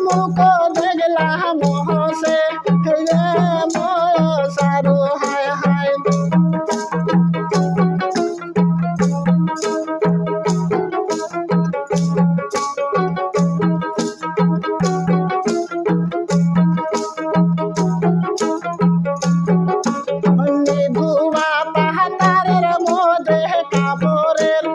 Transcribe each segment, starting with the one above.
মুখ দেখলা মহসে সারু হায় হায় ধুয়া পাহাড়ের মধ্যে কাপড়ের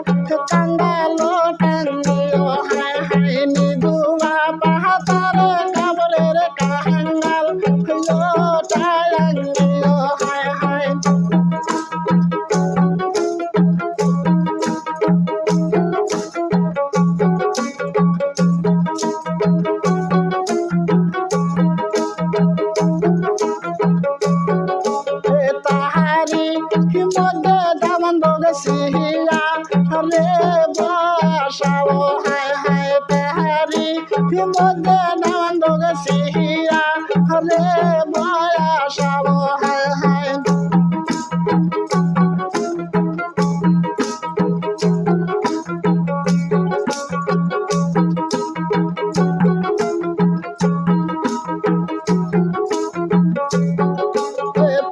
কাঙ্গালো টাঙ্গিও হায় হায় ধুয়া পাহাড়ের কাপড়ের কাঙ্গাল টাঙ্গিও হায় হায় তাহারি মধ্যে দামন্দগ সিহিয়া রে বাসাও হায় হায় তাহারি মধ্যে দামন্দগ সিহিয়া রে বাসাও হায় হায়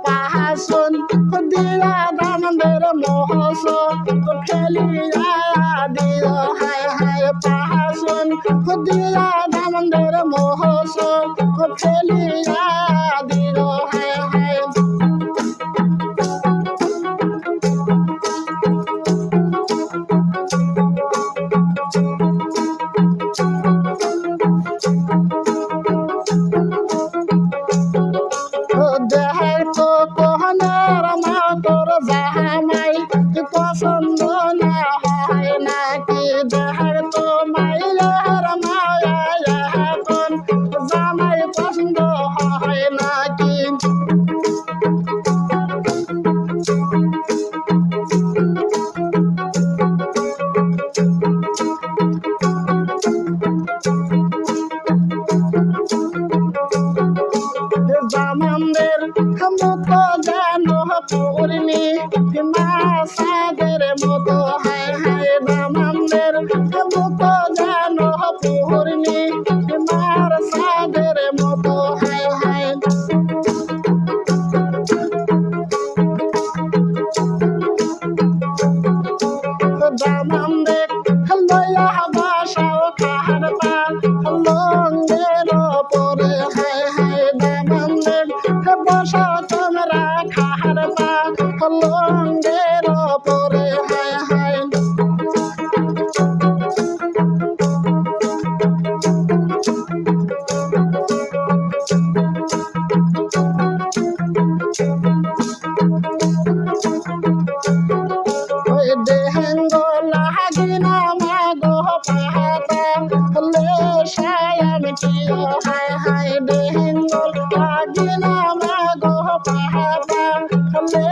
পাহাসন দিয়া দামদের মহস খেলিয়া দিও হায় হায় পাহাসন দিয়া দামদের মহস খেলিয়া দিও হায় হায় দেহের তো কোহনার মা তোর জামাই পছন্দ না হয় নাকি দেহের তো মাইয়ার মায়া এখন জামাই পছন্দ হয় নাকি জামানদের মুখ যেন পূর্ণি মাসাদের মতো হায় হায় জামানদের মুখ যেন পূর্ণি মার সাদের মতো হায় হায় জামানদের লয়া বাসাও খাহার পাল লঙ্গের পরে হায় হায় জামানদের বসা তোমরা খাহার পাল লঙ্গের পরে হায় হায় দেহেঙ্গ লাগিনা মাগো পাহাতা লে সায়ামটিও হায় হায় দেহেঙ্গ লাগিনা মাগো পাহাতা লে